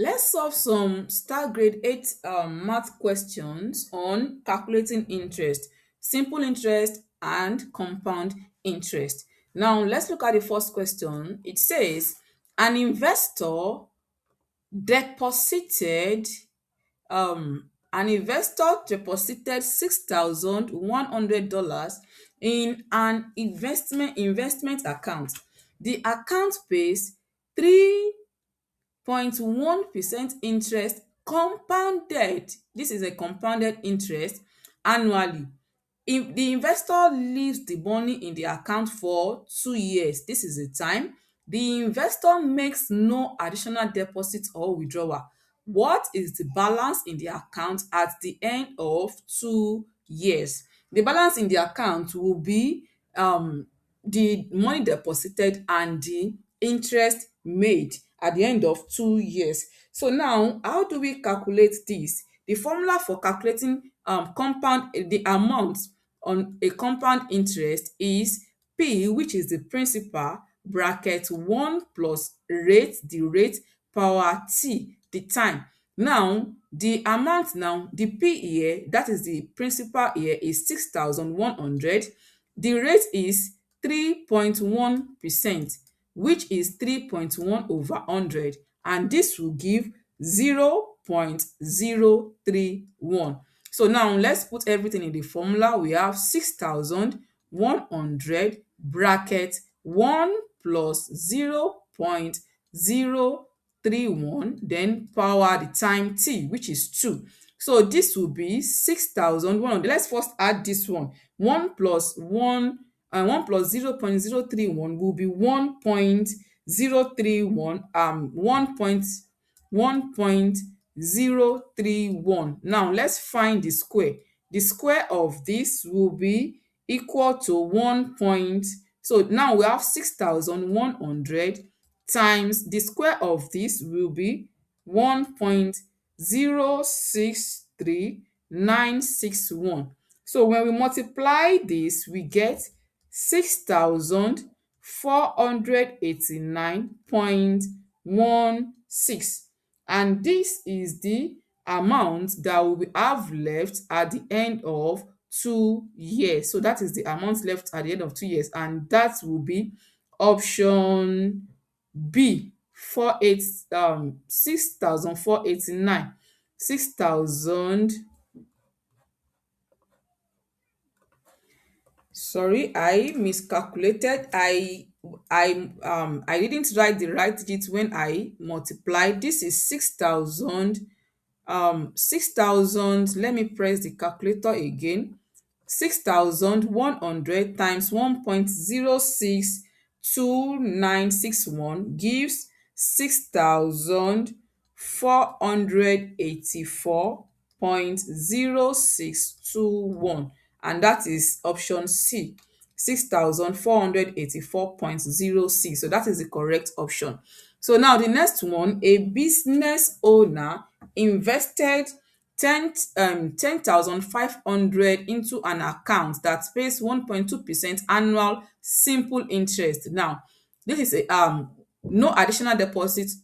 Let's solve some STAAR grade 8 math questions on calculating interest, simple interest and compound interest. Now, let's look at the first question. It says, an investor deposited $6,100 in an investment account. The account pays 3.1% interest compounded. This is a compounded interest annually. If the investor leaves the money in the account for 2 years, this is the time, the investor makes no additional deposit or withdrawal. What is the balance in the account at the end of 2 years? The balance in the account will be the money deposited and the interest made at the end of 2 years. So now, how do we calculate this? The formula for calculating the amount on a compound interest is P, which is the principal, bracket 1 plus rate, the rate, power T, the time. Now, the amount now, the P here, that is the principal here, is 6,100. The rate is 3.1%, which is 3.1 over 100, and this will give 0.031. So now let's put everything in the formula. We have 6,100 bracket 1 plus 0.031, then power the time T, which is 2. So this will be 6,100. Let's first add this one. 1 plus 0.031 will be 1.031, 1.031. Now let's find the square. The square of this will be equal to 1 point. So now we have 6,100 times the square of this will be 1.063961. So when we multiply this, we get 6,489.16, and this is the amount that we have left at the end of 2 years. So that is the amount left at the end of 2 years, and that will be option B, 6,489. 6,000. Sorry, I miscalculated. I didn't write the right digit when I multiplied. This is 6,000. 6,000. Let me press the calculator again. 6,100 times 1.062961 gives 6,484.0621, and that is option C, 6,484.06. So that is the correct option. So now the next one, a business owner invested 10,500 into an account that pays 1.2% annual simple interest. Now, this is a no additional deposits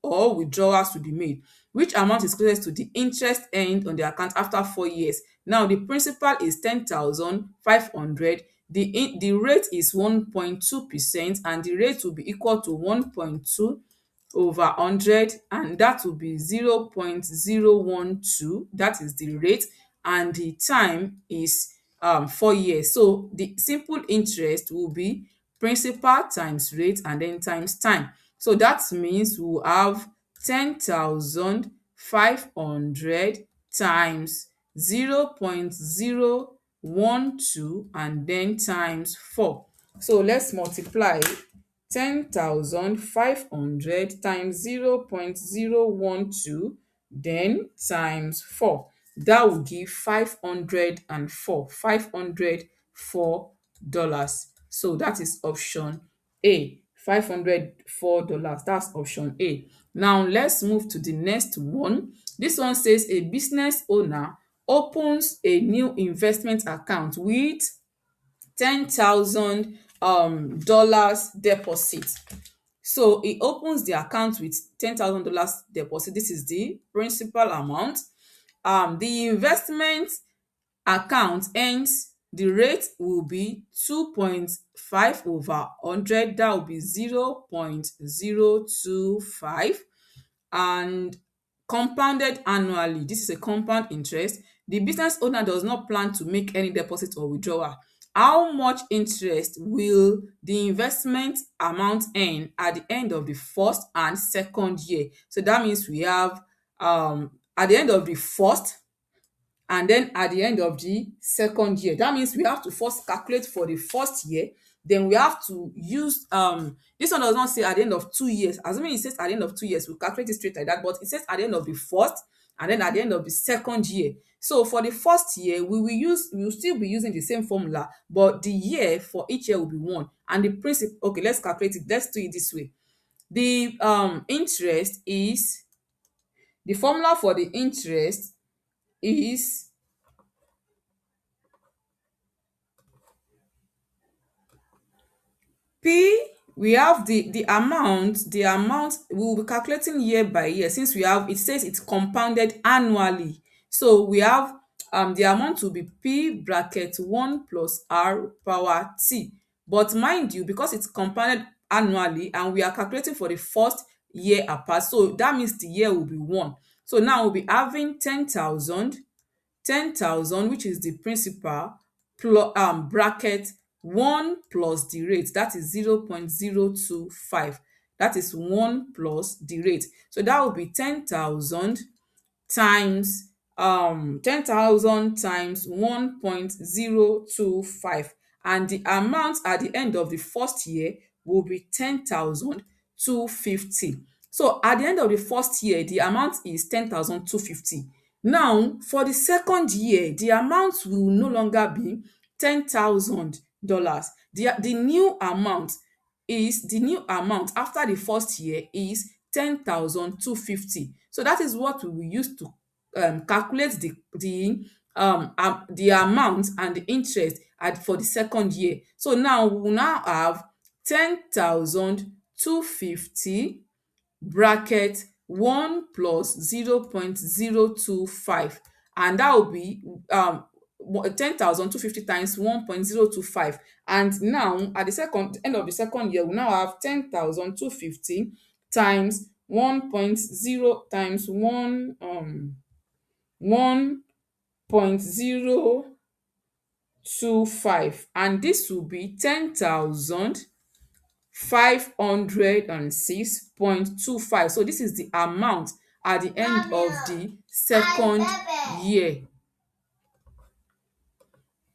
or withdrawals to be made. Which amount is closest to the interest earned on the account after 4 years? Now, the principal is 10,500. The rate is 1.2%, and the rate will be equal to 1.2 over 100, and that will be 0.012. That is the rate, and the time is 4 years. So the simple interest will be principal times rate and then times time. So that means we will have 10,500 times 0.012 and then times 4. So let's multiply 10,500 times 0.012 then times 4. That will give 504. So that is option A, $504. That's option A. Now let's move to the next one. This one says a business owner opens a new investment account with $10,000 deposit. So he opens the account with $10,000 deposit. This is the principal amount. The investment account ends, the rate will be 2.5 over 100. That will be 0.025, and compounded annually. This is a compound interest. The business owner does not plan to make any deposit or withdrawal. How much interest will the investment amount earn at the end of the first and second year? So that means we have at the end of the first and then at the end of the second year. That means we have to first calculate for the first year, then we have to use this one does not say at the end of 2 years. Assuming it says at the end of 2 years, we'll calculate it straight like that, but it says at the end of the first and then at the end of the second year. So for the first year, we will still be using the same formula, but the year for each year will be one. And the principal, okay, let's calculate it. Let's do it this way. The interest is, the formula for the interest is P. We have the amount we will be calculating year by year, since we have, it says it's compounded annually. So we have the amount will be P bracket 1 plus R power T. But mind you, because it's compounded annually and we are calculating for the first year apart, so that means the year will be 1. So now we'll be having 10,000, which is the principal, plus bracket 1 plus the rate, that is 0.025. That is 1 plus the rate. So that will be 10,000 times 10,000 times 1.025, and the amount at the end of the first year will be 10,250. So at the end of the first year, the amount is 10,250. Now for the second year, the amount will no longer be $10,000. The new amount after the first year is 10,250. So that is what we will use to calculate the amount and the interest for the second year. So now we will now have 10,250 bracket 1 plus 0.025, and that will be 10,250 times 1.025. And now at the end of the second year, we now have 10,250 times 1.0 times 1.025, and this will be 10,506.25. So this is the amount at the end of the second year.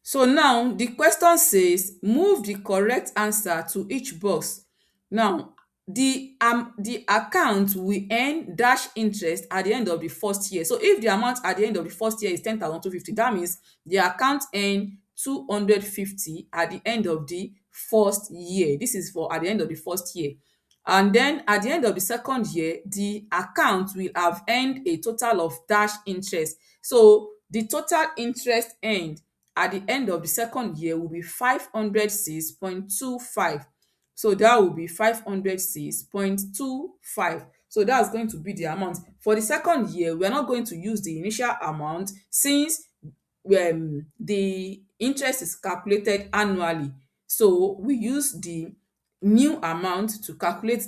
So now the question says move the correct answer to each box. Now the account will earn dash interest at the end of the first year. So if the amount at the end of the first year is 10,250, that means the account earn 250 at the end of the first year. This is for at the end of the first year. And then at the end of the second year, the account will have earned a total of dash interest. So the total interest earned at the end of the second year will be 506.25. So that will be 506.25. So that's going to be the amount. For the second year, we are not going to use the initial amount, since the interest is calculated annually. So we use the new amount to calculate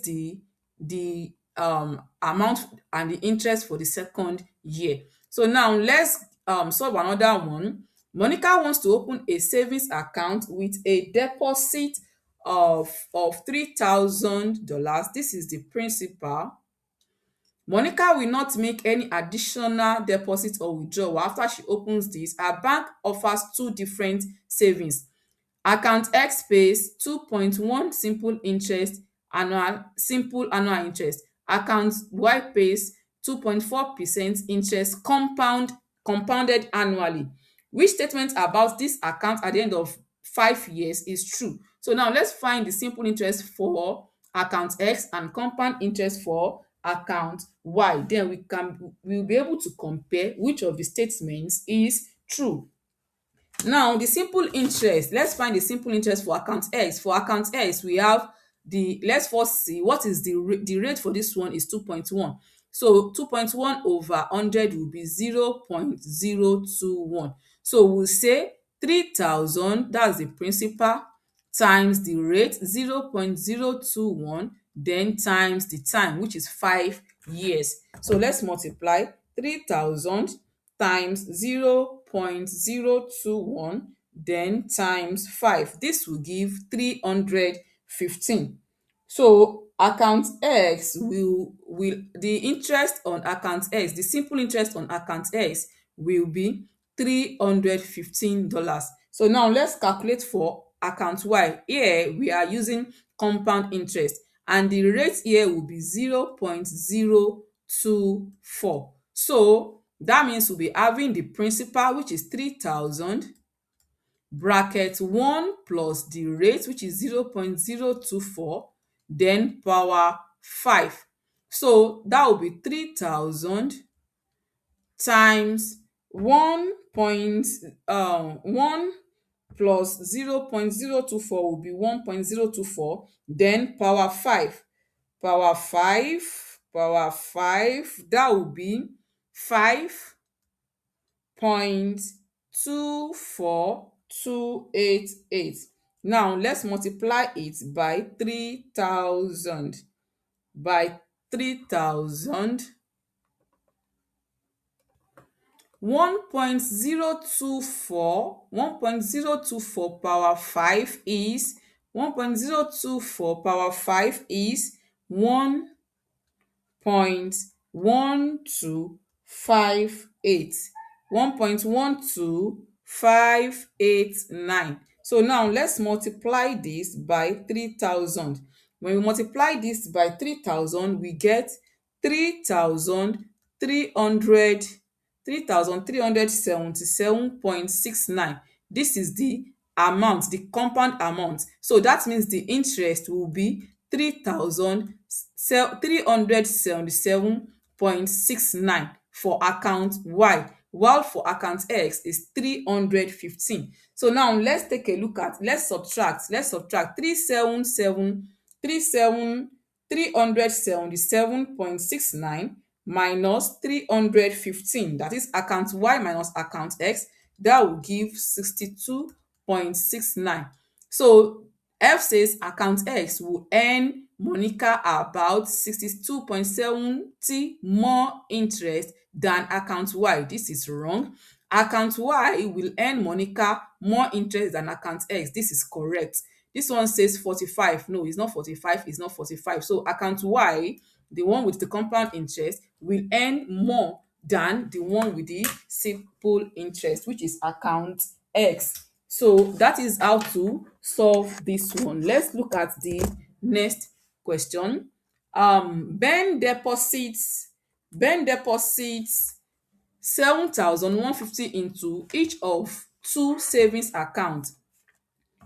the amount and the interest for the second year. So now let's solve another one. Monica wants to open a savings account with a deposit of $3,000. This is the principal. Monica will not make any additional deposit or withdrawal after she opens this. Her bank offers two different savings. Account X pays 2.1 simple annual interest. Account Y pays 2.4% interest compounded annually. Which statement about this account at the end of 5 years is true? So now let's find the simple interest for account X and compound interest for account Y. Then we'll be able to compare which of the statements is true. Now the simple interest, let's find the simple interest for account X. For account X, we have let's first see what is the rate for this one is 2.1. So 2.1 over 100 will be 0.021. So we'll say 3,000, that's the principal, times the rate 0.021, then times the time, which is 5 years. So let's multiply 3,000 times 0.021, then times 5. This will give 315. So account X will the interest on account X, the simple interest on account X will be $315. So now let's calculate for account Y. Here we are using compound interest, and the rate here will be 0.024. So that means we'll be having the principal, which is 3,000, bracket 1 plus the rate, which is 0.024, then power 5. So that will be 3,000 times 1 plus 0.024 will be 1.024, then power 5. Power 5, power 5, that will be 5.24288. Now let's multiply it by 3,000. By 3,000, 1.024 power 5 is 1.024 power 5 is 1.1258, 1.12589. So now let's multiply this by 3,000. When we multiply this by 3,000, we get 3,300 3,377.69. This is the amount, the compound amount. So that means the interest will be 3,377.69 for account Y, while for account X is 315. So now let's take a look at, let's subtract 377.69 minus 315, that is account Y minus account X, that will give 62.69. So F says account X will earn Monica about 62.70 more interest than account Y. This is wrong. Account Y will earn Monica more interest than account X. This is correct. This one says 45. No, it's not 45. It's not 45. So account Y, the one with the compound interest, will earn more than the one with the simple interest, which is account X. So that is how to solve this one. Let's look at the next question. Ben deposits 7,150 into each of two savings accounts.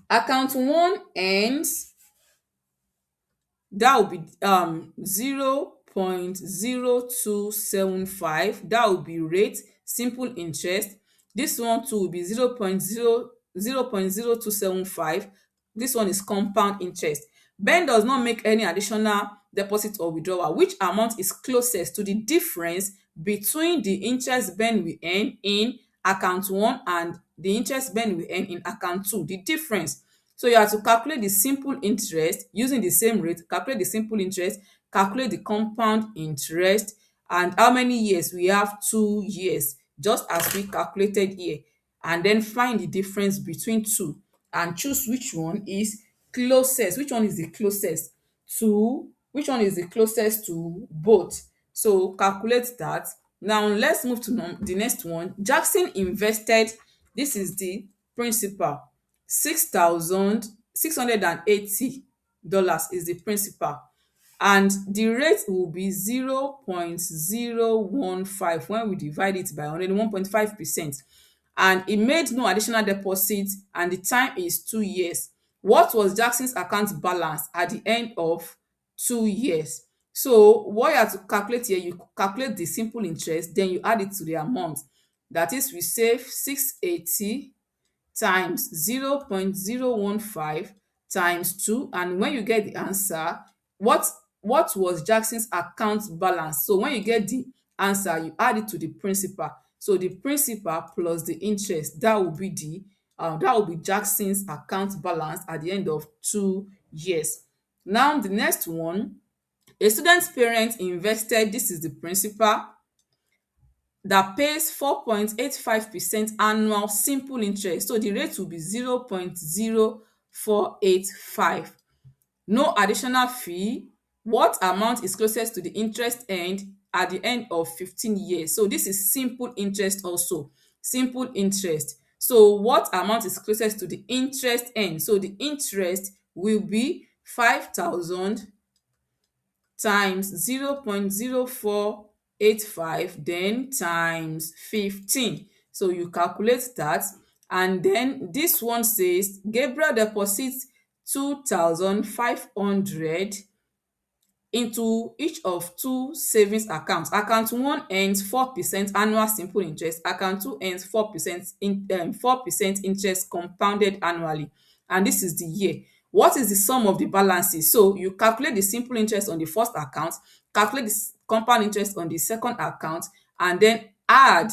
Account 1 ends, that will be 0.0275. That will be rate, simple interest. This one too will be 0.0275. This one is compound interest. Ben does not make any additional deposit or withdrawal. Which amount is closest to the difference between the interest Ben will earn in account 1 and the interest Ben will earn in account 2? The difference. So you have to calculate the simple interest using the same rate, calculate the simple interest, calculate the compound interest, and how many years? We have 2 years, just as we calculated here, and then find the difference between two and choose which one is closest, which one is the closest to both. So calculate that. Now let's move to the next one. Jackson invested, this is the principal, $6,680 is the principal, and the rate will be 0.015 when we divide it by 101.5%, and he made no additional deposit, and the time is 2 years. What was Jackson's account balance at the end of 2 years? So what you have to calculate here, you calculate the simple interest, then you add it to the amount. That is, we save 680 times 0.015 times 2. And when you get the answer, what was Jackson's account balance? So when you get the answer, you add it to the principal. So the principal plus the interest, that will be Jackson's account balance at the end of 2 years. Now the next one, a student's parents invested, this is the principal, that pays 4.85% annual simple interest. So the rate will be 0.0485. No additional fee. What amount is closest to the interest earned at the end of 15 years? So this is simple interest also. Simple interest. So what amount is closest to the interest earned? So the interest will be 5,000 times 0.0485, then times 15. So you calculate that, and then this one says Gabriel deposits 2,500 into each of two savings accounts. Account 1 earns 4% annual simple interest. Account 2 earns 4% interest compounded annually. And this is the year. What is the sum of the balances? So you calculate the simple interest on the first account, calculate the compound interest on the second account, and then add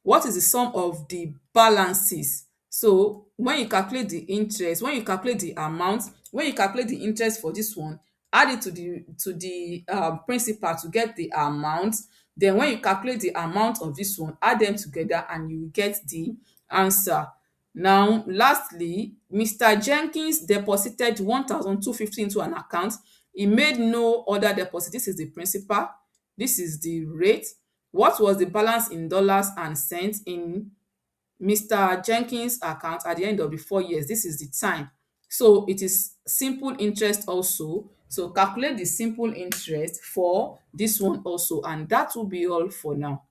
what is the sum of the balances. So when you calculate the interest, when you calculate the amount, when you calculate the interest for this one, add it to the principal to get the amount. Then when you calculate the amount of this one, add them together and you get the answer. Now lastly, Mr. Jenkins deposited 1,250 into an account. He made no other deposit. This is the principal, this is the rate. What was the balance in dollars and cents in Mr. Jenkins' account at the end of the 4 years? This is the time. So it is simple interest also. So calculate the simple interest for this one also, and that will be all for now.